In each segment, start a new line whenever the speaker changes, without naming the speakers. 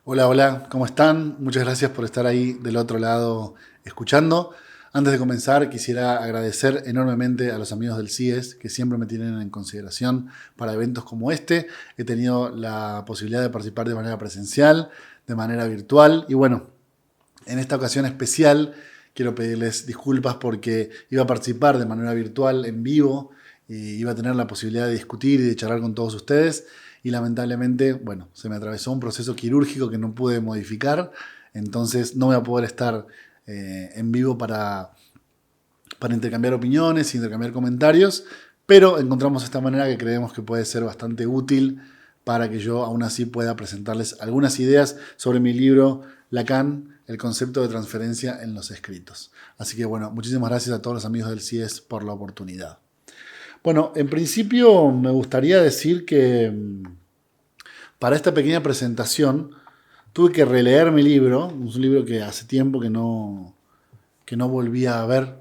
Hola, hola, ¿cómo están? Muchas gracias por estar ahí del otro lado escuchando. Antes de comenzar, quisiera agradecer enormemente a los amigos del CIES que siempre me tienen en consideración para eventos como este. He tenido la posibilidad de participar de manera presencial, de manera virtual y bueno, en esta ocasión especial quiero pedirles disculpas porque iba a participar de manera virtual en vivo y iba a tener la posibilidad de discutir y de charlar con todos ustedes y lamentablemente, bueno, se me atravesó un proceso quirúrgico que no pude modificar, entonces no voy a poder estar en vivo para intercambiar opiniones, intercambiar comentarios, pero encontramos esta manera que creemos que puede ser bastante útil para que yo aún así pueda presentarles algunas ideas sobre mi libro Lacan, el concepto de transferencia en los escritos. Así que bueno, muchísimas gracias a todos los amigos del CIES por la oportunidad. Bueno, en principio me gustaría decir que para esta pequeña presentación tuve que releer mi libro, un libro que hace tiempo que no volvía a ver,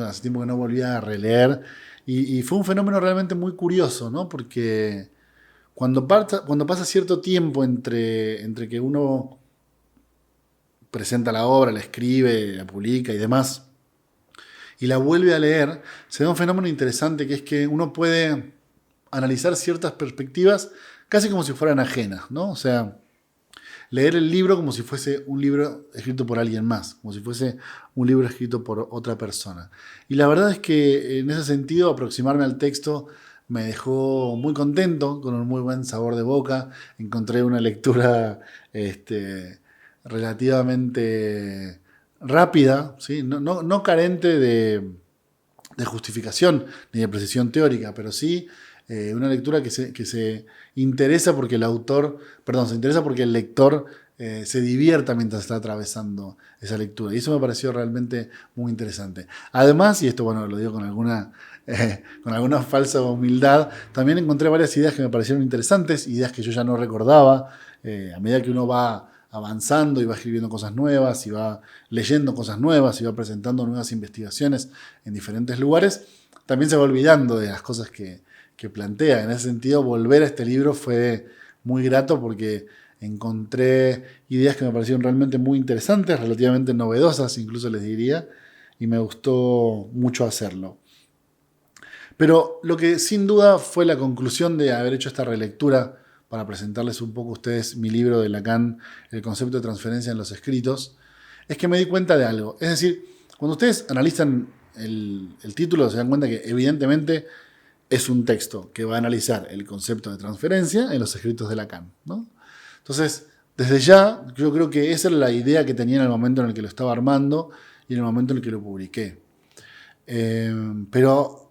hace tiempo que no volvía a releer, y fue un fenómeno realmente muy curioso, ¿no? Porque cuando pasa cierto tiempo entre que uno presenta la obra, la escribe, la publica y demás, y la vuelve a leer, se da un fenómeno interesante que es que uno puede analizar ciertas perspectivas casi como si fueran ajenas, ¿no? O sea, leer el libro como si fuese un libro escrito por alguien más, como si fuese un libro escrito por otra persona. Y la verdad es que en ese sentido aproximarme al texto me dejó muy contento, con un muy buen sabor de boca. Encontré una lectura relativamente rápida, ¿sí? No carente de justificación ni de precisión teórica, pero sí una lectura que se interesa porque el autor, perdón, se interesa porque el lector se divierta mientras está atravesando esa lectura. Y eso me pareció realmente muy interesante. Además, y esto bueno, lo digo con alguna falsa humildad, también encontré varias ideas que me parecieron interesantes, ideas que yo ya no recordaba. A medida que uno va avanzando y va escribiendo cosas nuevas y va leyendo cosas nuevas y va presentando nuevas investigaciones en diferentes lugares, también se va olvidando de las cosas que plantea. En ese sentido, volver a este libro fue muy grato porque encontré ideas que me parecieron realmente muy interesantes, relativamente novedosas, incluso les diría, y me gustó mucho hacerlo. Pero lo que sin duda fue la conclusión de haber hecho esta relectura para presentarles un poco a ustedes mi libro de Lacan, el concepto de transferencia en los escritos, es que me di cuenta de algo. Es decir, cuando ustedes analizan el título, se dan cuenta que evidentemente es un texto que va a analizar el concepto de transferencia en los escritos de Lacan, ¿no? Entonces, desde ya, yo creo que esa era la idea que tenía en el momento en el que lo estaba armando y en el momento en el que lo publiqué. Pero,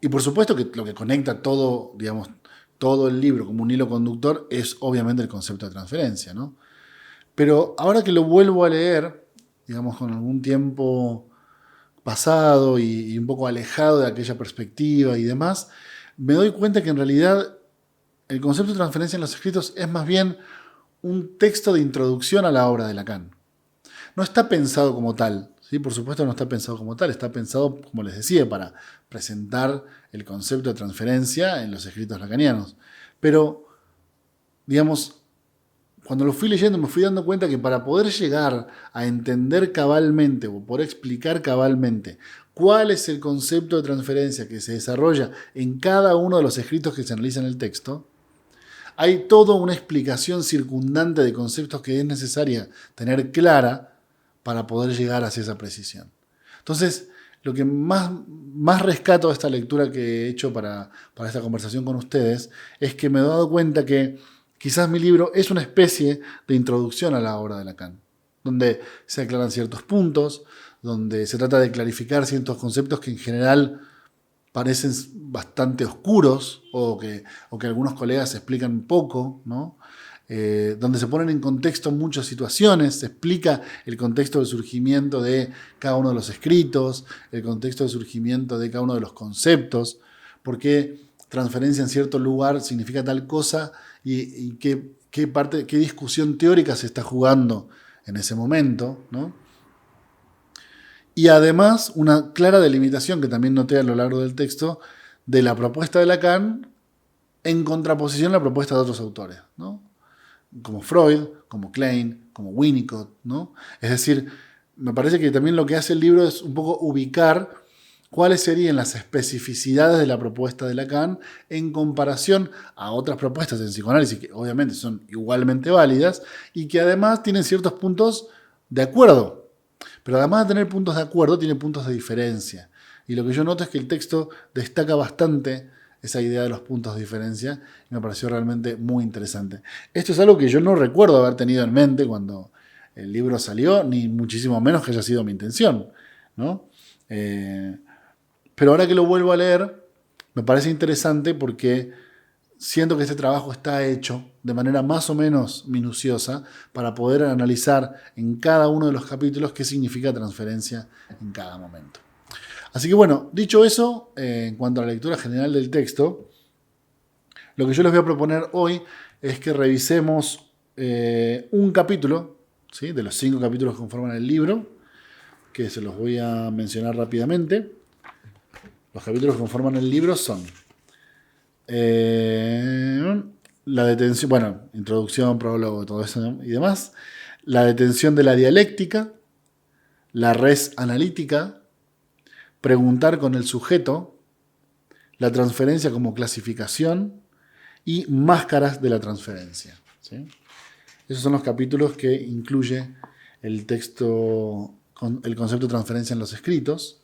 y por supuesto que lo que conecta todo, digamos, todo el libro como un hilo conductor es obviamente el concepto de transferencia, ¿no? Pero ahora que lo vuelvo a leer, digamos, con algún tiempo pasado y un poco alejado de aquella perspectiva y demás, me doy cuenta que en realidad el concepto de transferencia en los escritos es más bien un texto de introducción a la obra de Lacan. No está pensado como tal, ¿sí? Por supuesto no está pensado como tal, está pensado, como les decía, para presentar el concepto de transferencia en los escritos lacanianos. Pero, digamos, cuando lo fui leyendo me fui dando cuenta que para poder llegar a entender cabalmente o poder explicar cabalmente cuál es el concepto de transferencia que se desarrolla en cada uno de los escritos que se analizan en el texto, hay toda una explicación circundante de conceptos que es necesaria tener clara para poder llegar hacia esa precisión. Entonces, lo que más rescato de esta lectura que he hecho para esta conversación con ustedes es que me he dado cuenta que quizás mi libro es una especie de introducción a la obra de Lacan, donde se aclaran ciertos puntos, donde se trata de clarificar ciertos conceptos que en general parecen bastante oscuros o que algunos colegas explican poco, ¿no? Donde se ponen en contexto muchas situaciones, se explica el contexto del surgimiento de cada uno de los escritos, el contexto del surgimiento de cada uno de los conceptos, por qué transferencia en cierto lugar significa tal cosa y qué discusión teórica se está jugando en ese momento, ¿no? Y además una clara delimitación que también noté a lo largo del texto de la propuesta de Lacan en contraposición a la propuesta de otros autores, ¿no? como Freud, como Klein, como Winnicott, ¿no? Es decir, me parece que también lo que hace el libro es un poco ubicar cuáles serían las especificidades de la propuesta de Lacan en comparación a otras propuestas en psicoanálisis que obviamente son igualmente válidas y que además tienen ciertos puntos de acuerdo. Pero además de tener puntos de acuerdo, tiene puntos de diferencia. Y lo que yo noto es que el texto destaca bastante esa idea de los puntos de diferencia y me pareció realmente muy interesante. Esto es algo que yo no recuerdo haber tenido en mente cuando el libro salió, ni muchísimo menos que haya sido mi intención, ¿no? Pero ahora que lo vuelvo a leer, me parece interesante porque siento que este trabajo está hecho de manera más o menos minuciosa para poder analizar en cada uno de los capítulos qué significa transferencia en cada momento. Así que bueno, dicho eso, en cuanto a la lectura general del texto, lo que yo les voy a proponer hoy es que revisemos un capítulo, ¿sí?, de los 5 capítulos que conforman el libro, que se los voy a mencionar rápidamente. Los capítulos que conforman el libro son la detención, bueno, introducción, prólogo, todo eso, ¿no?, y demás, la detención de la dialéctica, la res analítica, preguntar con el sujeto, la transferencia como clasificación y máscaras de la transferencia, ¿sí? Esos son los capítulos que incluye el texto, el concepto de transferencia en los escritos.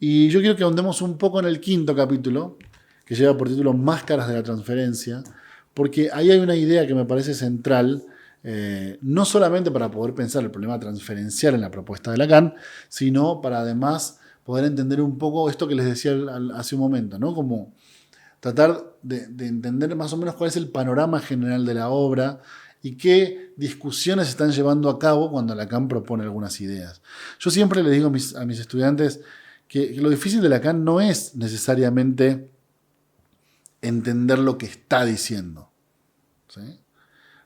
Y yo quiero que ahondemos un poco en el 5º capítulo, que lleva por título Máscaras de la transferencia, porque ahí hay una idea que me parece central, no solamente para poder pensar el problema transferencial en la propuesta de Lacan, sino para además poder entender un poco esto que les decía hace un momento, ¿no? Como tratar de entender más o menos cuál es el panorama general de la obra y qué discusiones se están llevando a cabo cuando Lacan propone algunas ideas. Yo siempre le digo a mis estudiantes que lo difícil de Lacan no es necesariamente entender lo que está diciendo, ¿sí?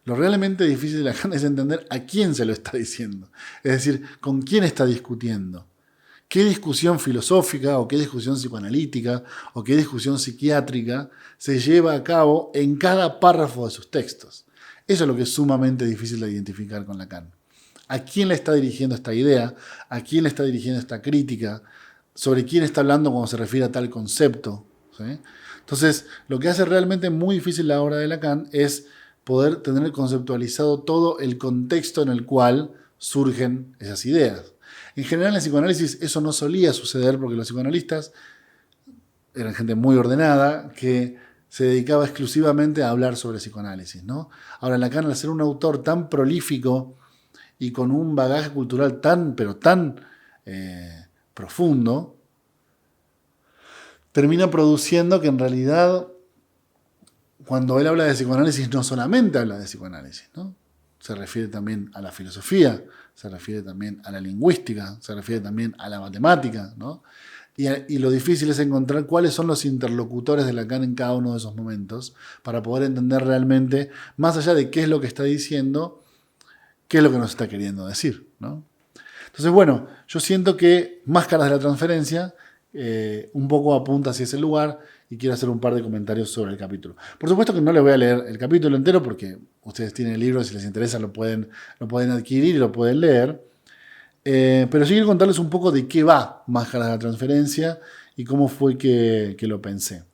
Lo realmente difícil de Lacan es entender a quién se lo está diciendo. Es decir, con quién está discutiendo. ¿Qué discusión filosófica o qué discusión psicoanalítica o qué discusión psiquiátrica se lleva a cabo en cada párrafo de sus textos? Eso es lo que es sumamente difícil de identificar con Lacan. ¿A quién le está dirigiendo esta idea? ¿A quién le está dirigiendo esta crítica? ¿Sobre quién está hablando cuando se refiere a tal concepto? ¿Sí? Entonces, lo que hace realmente muy difícil la obra de Lacan es poder tener conceptualizado todo el contexto en el cual surgen esas ideas. En general en el psicoanálisis eso no solía suceder porque los psicoanalistas eran gente muy ordenada que se dedicaba exclusivamente a hablar sobre psicoanálisis, ¿no? Ahora Lacan, al ser un autor tan prolífico y con un bagaje cultural tan, pero tan profundo, termina produciendo que en realidad cuando él habla de psicoanálisis no solamente habla de psicoanálisis, ¿no? Se refiere también a la filosofía, se refiere también a la lingüística, se refiere también a la matemática, ¿no? Y lo difícil es encontrar cuáles son los interlocutores de Lacan en cada uno de esos momentos para poder entender realmente, más allá de qué es lo que está diciendo, qué es lo que nos está queriendo decir, ¿no? Entonces, bueno, yo siento que Máscaras de la Transferencia un poco apunta hacia ese lugar y quiero hacer un par de comentarios sobre el capítulo. Por supuesto que no les voy a leer el capítulo entero porque ustedes tienen el libro, si les interesa lo pueden adquirir y lo pueden leer. Pero sí quiero contarles un poco de qué va Máscaras de la Transferencia y cómo fue que lo pensé.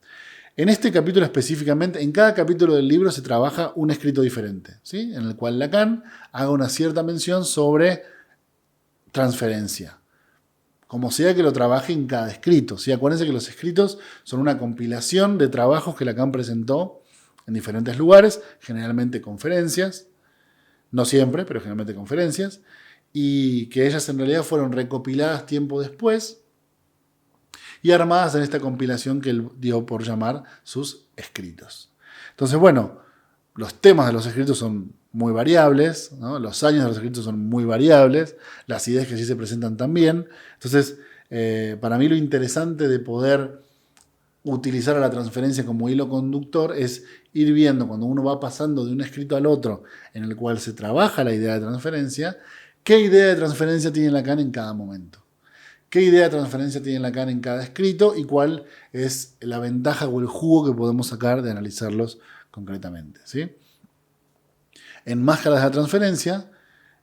En este capítulo específicamente, en cada capítulo del libro se trabaja un escrito diferente, ¿sí?, en el cual Lacan haga una cierta mención sobre transferencia, como sea que lo trabaje en cada escrito. ¿Sí? Acuérdense que los escritos son una compilación de trabajos que Lacan presentó en diferentes lugares, generalmente conferencias, no siempre, pero generalmente conferencias, y que ellas en realidad fueron recopiladas tiempo después y armadas en esta compilación que él dio por llamar sus escritos. Entonces, bueno, los temas de los escritos son muy variables, ¿no? Los años de los escritos son muy variables, las ideas que allí se presentan también. Entonces, para mí lo interesante de poder utilizar a la transferencia como hilo conductor es ir viendo cuando uno va pasando de un escrito al otro en el cual se trabaja la idea de transferencia, qué idea de transferencia tiene Lacan en cada momento. ¿Qué idea de transferencia tiene Lacan en cada escrito y cuál es la ventaja o el jugo que podemos sacar de analizarlos concretamente? ¿Sí? En Máscaras de la Transferencia,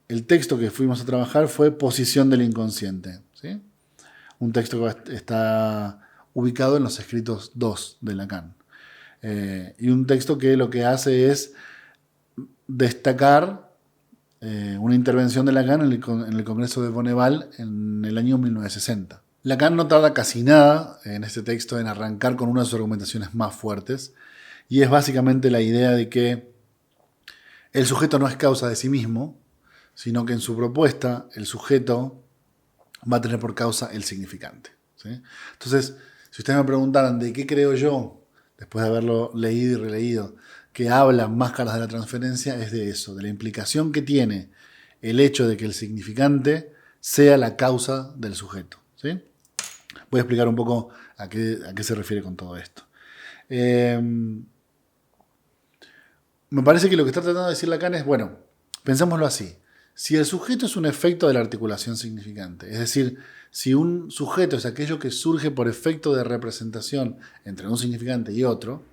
el texto que fuimos a trabajar fue Posición del Inconsciente, ¿sí? Un texto que está ubicado en los escritos 2 de Lacan. Y un texto que lo que hace es destacar una intervención de Lacan en el Congreso de Bonneval en el año 1960. Lacan no tarda casi nada en este texto en arrancar con una de sus argumentaciones más fuertes, y es básicamente la idea de que el sujeto no es causa de sí mismo, sino que en su propuesta el sujeto va a tener por causa el significante, ¿sí? Entonces, si ustedes me preguntaran de qué creo yo, después de haberlo leído y releído, que habla Máscaras de la Transferencia, es de eso, de la implicación que tiene el hecho de que el significante sea la causa del sujeto, ¿sí? Voy a explicar un poco a qué se refiere con todo esto. Me parece que lo que está tratando de decir Lacan es, bueno, pensémoslo así. Si el sujeto es un efecto de la articulación significante, es decir, si un sujeto es aquello que surge por efecto de representación entre un significante y otro,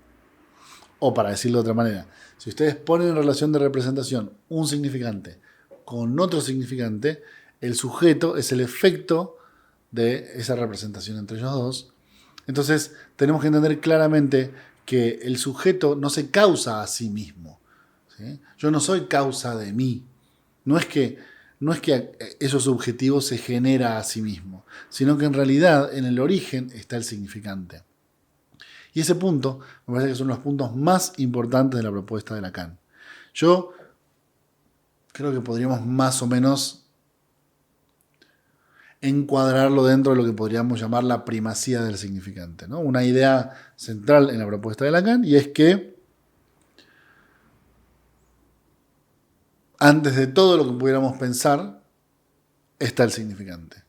o para decirlo de otra manera, si ustedes ponen en relación de representación un significante con otro significante, el sujeto es el efecto de esa representación entre ellos dos. Entonces tenemos que entender claramente que el sujeto no se causa a sí mismo, ¿sí? Yo no soy causa de mí. No es que eso subjetivo se genera a sí mismo, sino que en realidad en el origen está el significante. Y ese punto me parece que son los puntos más importantes de la propuesta de Lacan. Yo creo que podríamos más o menos encuadrarlo dentro de lo que podríamos llamar la primacía del significante, ¿no? Una idea central en la propuesta de Lacan, y es que antes de todo lo que pudiéramos pensar está el significante.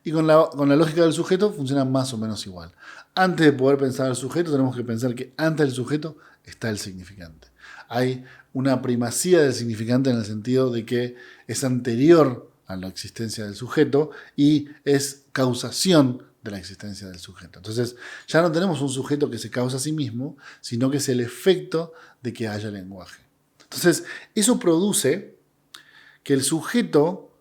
Y con la lógica del sujeto funciona más o menos igual. Antes de poder pensar al sujeto, tenemos que pensar que antes del sujeto está el significante. Hay una primacía del significante en el sentido de que es anterior a la existencia del sujeto y es causación de la existencia del sujeto. Entonces, ya no tenemos un sujeto que se causa a sí mismo, sino que es el efecto de que haya lenguaje. Entonces, eso produce que el sujeto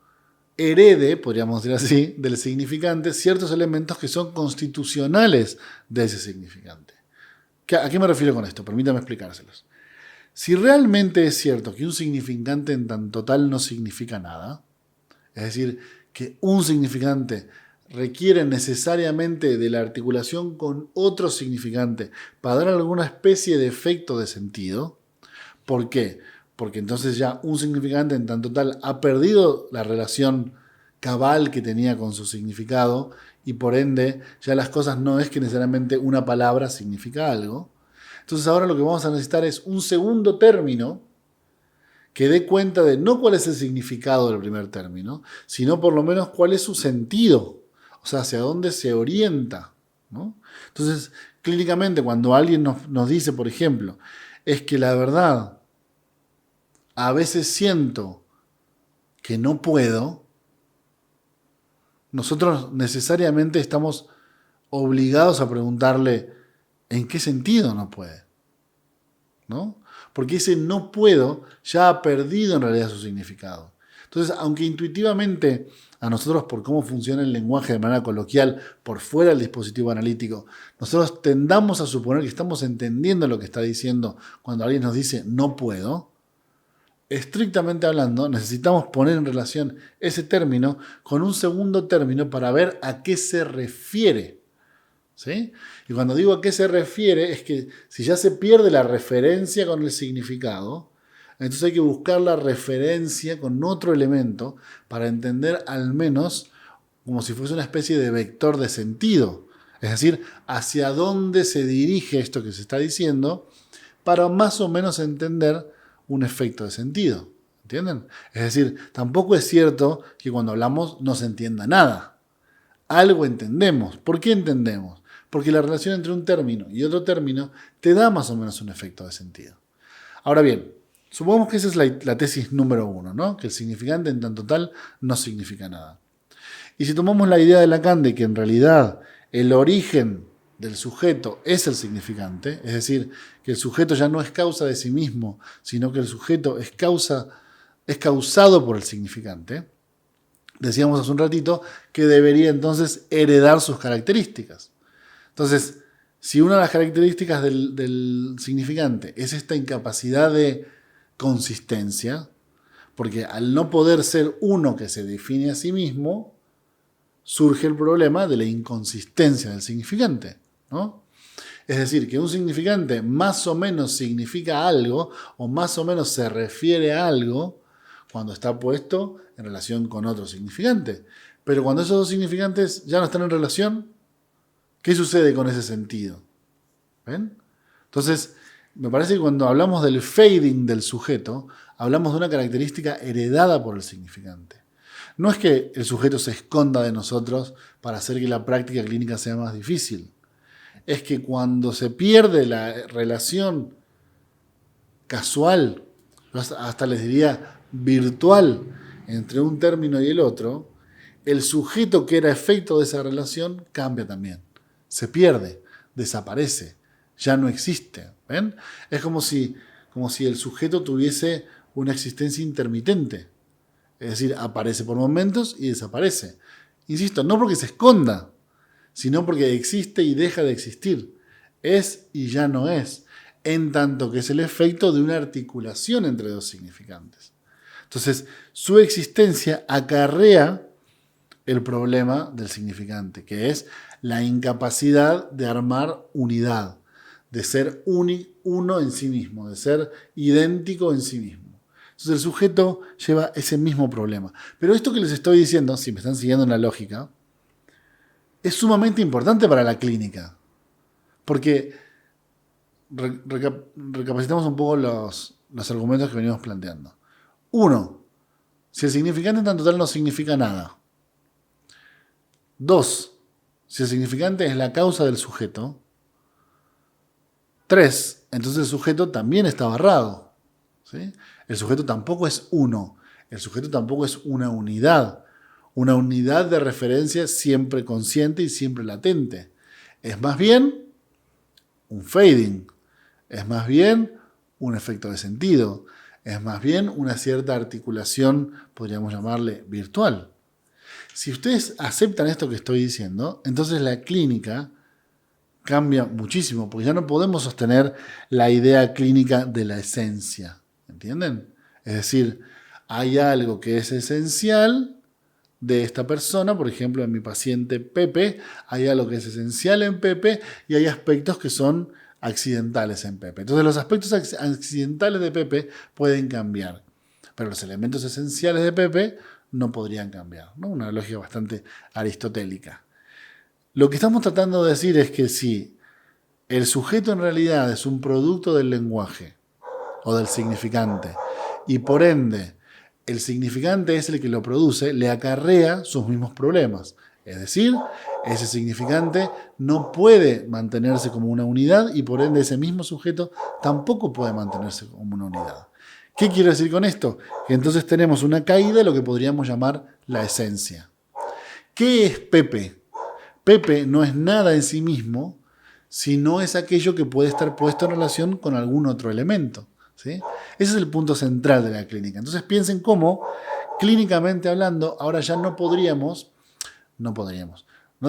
herede, podríamos decir así, del significante ciertos elementos que son constitucionales de ese significante. ¿A qué me refiero con esto? Permítame explicárselos. Si realmente es cierto que un significante en tanto tal no significa nada, es decir, que un significante requiere necesariamente de la articulación con otro significante para dar alguna especie de efecto de sentido, ¿por qué? Porque entonces ya un significante en tanto tal ha perdido la relación cabal que tenía con su significado y por ende ya las cosas no es que necesariamente una palabra significa algo. Entonces ahora lo que vamos a necesitar es un segundo término que dé cuenta de no cuál es el significado del primer término, sino por lo menos cuál es su sentido, o sea, hacia dónde se orienta, ¿no? Entonces, clínicamente, cuando alguien nos dice, por ejemplo, es que la verdad, a veces siento que no puedo, nosotros necesariamente estamos obligados a preguntarle en qué sentido no puede, ¿no? Porque ese no puedo ya ha perdido en realidad su significado. Entonces, aunque intuitivamente a nosotros, por cómo funciona el lenguaje de manera coloquial, por fuera del dispositivo analítico, nosotros tendamos a suponer que estamos entendiendo lo que está diciendo cuando alguien nos dice no puedo, estrictamente hablando, necesitamos poner en relación ese término con un segundo término para ver a qué se refiere, ¿sí? Y cuando digo a qué se refiere, es que si ya se pierde la referencia con el significado, entonces hay que buscar la referencia con otro elemento para entender al menos como si fuese una especie de vector de sentido. Es decir, hacia dónde se dirige esto que se está diciendo para más o menos entender un efecto de sentido. ¿Entienden? Es decir, tampoco es cierto que cuando hablamos no se entienda nada. Algo entendemos. ¿Por qué entendemos? Porque la relación entre un término y otro término te da más o menos un efecto de sentido. Ahora bien, supongamos que esa es la tesis número 1, ¿no? Que el significante en tanto tal no significa nada. Y si tomamos la idea de Lacan de que en realidad el origen del sujeto es el significante, es decir, que el sujeto ya no es causa de sí mismo, sino que el sujeto es causado por el significante, decíamos hace un ratito que debería entonces heredar sus características. Entonces, si una de las características del significante es esta incapacidad de consistencia, porque al no poder ser uno que se define a sí mismo, surge el problema de la inconsistencia del significante, ¿no? Es decir, que un significante más o menos significa algo o más o menos se refiere a algo cuando está puesto en relación con otro significante. Pero cuando esos dos significantes ya no están en relación, ¿qué sucede con ese sentido? ¿Ven? Entonces, me parece que cuando hablamos del fading del sujeto, hablamos de una característica heredada por el significante. No es que el sujeto se esconda de nosotros para hacer que la práctica clínica sea más difícil. Es que cuando se pierde la relación casual, hasta les diría virtual, entre un término y el otro, el sujeto que era efecto de esa relación cambia también. Se pierde, desaparece, ya no existe. ¿Ven? Es como si el sujeto tuviese una existencia intermitente. Es decir, aparece por momentos y desaparece. Insisto, no porque se esconda, sino porque existe y deja de existir. Es y ya no es, en tanto que es el efecto de una articulación entre dos significantes. Entonces, su existencia acarrea el problema del significante, que es la incapacidad de armar unidad, de ser uno en sí mismo, de ser idéntico en sí mismo. Entonces el sujeto lleva ese mismo problema. Pero esto que les estoy diciendo, si me están siguiendo en la lógica, es sumamente importante para la clínica. Porque recapacitamos un poco los argumentos que venimos planteando. Uno, si el significante en tanto tal no significa nada. Dos, si el significante es la causa del sujeto. Tres, entonces el sujeto también está barrado. ¿Sí? El sujeto tampoco es uno. El sujeto tampoco es una unidad. Una unidad de referencia siempre consciente y siempre latente. Es más bien un fading. Es más bien un efecto de sentido. Es más bien una cierta articulación, podríamos llamarle virtual. Si ustedes aceptan esto que estoy diciendo, entonces la clínica cambia muchísimo, porque ya no podemos sostener la idea clínica de la esencia. ¿Entienden? Es decir, hay algo que es esencial de esta persona, por ejemplo, en mi paciente Pepe, hay algo que es esencial en Pepe y hay aspectos que son accidentales en Pepe. Entonces los aspectos accidentales de Pepe pueden cambiar, pero los elementos esenciales de Pepe no podrían cambiar, ¿no? Una lógica bastante aristotélica. Lo que estamos tratando de decir es que si el sujeto en realidad es un producto del lenguaje o del significante y por ende el significante es el que lo produce, le acarrea sus mismos problemas. Es decir, ese significante no puede mantenerse como una unidad y por ende ese mismo sujeto tampoco puede mantenerse como una unidad. ¿Qué quiero decir con esto? Que entonces tenemos una caída de lo que podríamos llamar la esencia. ¿Qué es Pepe? Pepe no es nada en sí mismo, sino es aquello que puede estar puesto en relación con algún otro elemento. ¿Sí? Ese es el punto central de la clínica. Entonces piensen cómo, clínicamente hablando, ahora ya no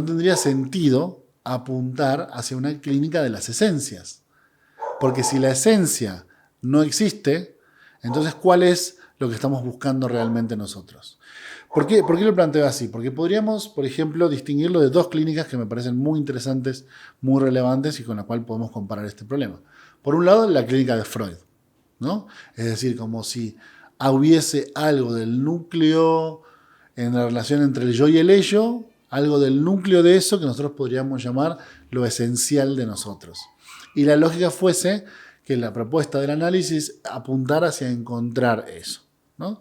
tendría sentido apuntar hacia una clínica de las esencias. Porque si la esencia no existe, entonces ¿cuál es lo que estamos buscando realmente nosotros? ¿Por qué lo planteo así? Porque podríamos, por ejemplo, distinguirlo de dos clínicas que me parecen muy interesantes, muy relevantes y con la cual podemos comparar este problema. Por un lado, la clínica de Freud, ¿no? Es decir, como si hubiese algo del núcleo en la relación entre el yo y el ello, algo del núcleo de eso que nosotros podríamos llamar lo esencial de nosotros. Y la lógica fuese que la propuesta del análisis apuntara hacia encontrar eso, ¿no?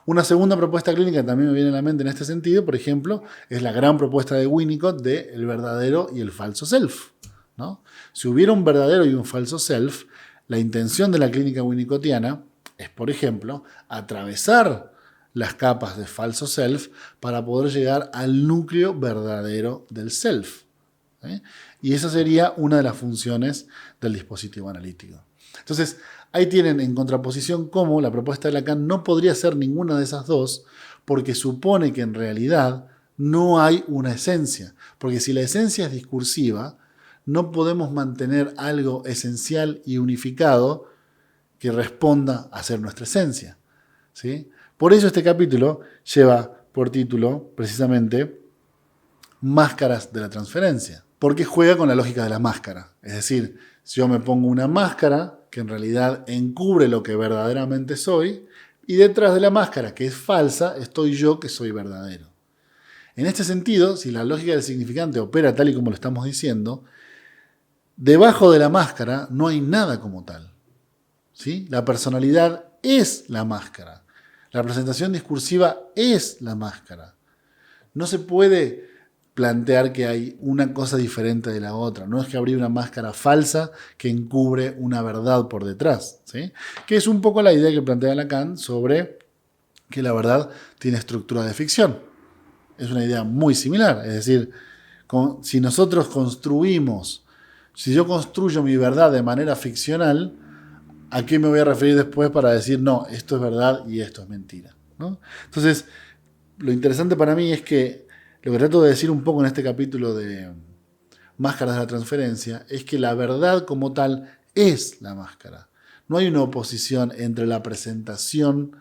Una segunda propuesta clínica que también me viene a la mente en este sentido, por ejemplo, es la gran propuesta de Winnicott de el verdadero y el falso self, ¿no? Si hubiera un verdadero y un falso self, la intención de la clínica winnicottiana es, por ejemplo, atravesar las capas de falso self para poder llegar al núcleo verdadero del self. ¿sí? Y esa sería una de las funciones del dispositivo analítico. Entonces, ahí tienen en contraposición cómo la propuesta de Lacan no podría ser ninguna de esas dos, porque supone que en realidad no hay una esencia. Porque si la esencia es discursiva, no podemos mantener algo esencial y unificado que responda a ser nuestra esencia, ¿sí? Por eso este capítulo lleva por título precisamente Máscaras de la transferencia, porque juega con la lógica de la máscara. Es decir, si yo me pongo una máscara que en realidad encubre lo que verdaderamente soy, y detrás de la máscara, que es falsa, estoy yo que soy verdadero. En este sentido, si la lógica del significante opera tal y como lo estamos diciendo, debajo de la máscara no hay nada como tal, ¿sí? La personalidad es la máscara. La presentación discursiva es la máscara. No se puede plantear que hay una cosa diferente de la otra. No es que habría una máscara falsa que encubre una verdad por detrás, ¿sí? Que es un poco la idea que plantea Lacan sobre que la verdad tiene estructura de ficción. Es una idea muy similar. Es decir, si nosotros construimos, si yo construyo mi verdad de manera ficcional, ¿a qué me voy a referir después para decir, no, esto es verdad y esto es mentira, ¿no? Entonces, lo interesante para mí es que lo que trato de decir un poco en este capítulo de Máscaras de la Transferencia es que la verdad como tal es la máscara. No hay una oposición entre la presentación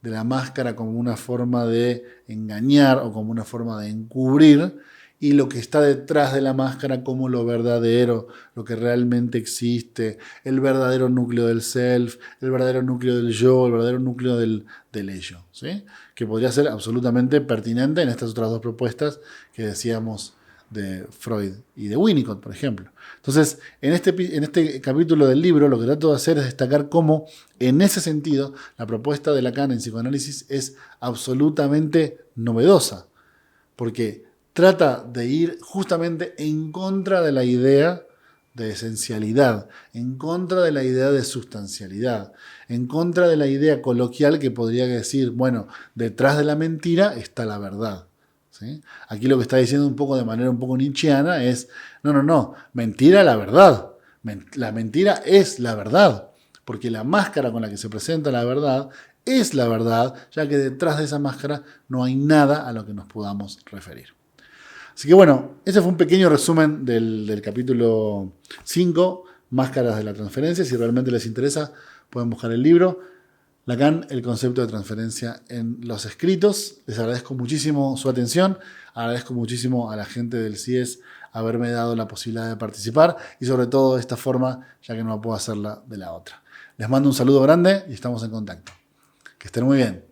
de la máscara como una forma de engañar o como una forma de encubrir y lo que está detrás de la máscara como lo verdadero, lo que realmente existe, el verdadero núcleo del self, el verdadero núcleo del yo, el verdadero núcleo del ello, ¿sí? Que podría ser absolutamente pertinente en estas otras dos propuestas que decíamos de Freud y de Winnicott, por ejemplo. Entonces, en este capítulo del libro lo que trato de hacer es destacar cómo, en ese sentido, la propuesta de Lacan en psicoanálisis es absolutamente novedosa, porque trata de ir justamente en contra de la idea de esencialidad, en contra de la idea de sustancialidad, en contra de la idea coloquial que podría decir, bueno, detrás de la mentira está la verdad, ¿sí? Aquí lo que está diciendo un poco de manera un poco nietzscheana es, no, mentira la verdad, la mentira es la verdad, porque la máscara con la que se presenta la verdad es la verdad, ya que detrás de esa máscara no hay nada a lo que nos podamos referir. Así que bueno, ese fue un pequeño resumen del capítulo 5, Máscaras de la Transferencia. Si realmente les interesa, pueden buscar el libro. Lacan, el concepto de transferencia en los escritos. Les agradezco muchísimo su atención. Agradezco muchísimo a la gente del CIES haberme dado la posibilidad de participar y sobre todo de esta forma, ya que no puedo hacerla de la otra. Les mando un saludo grande y estamos en contacto. Que estén muy bien.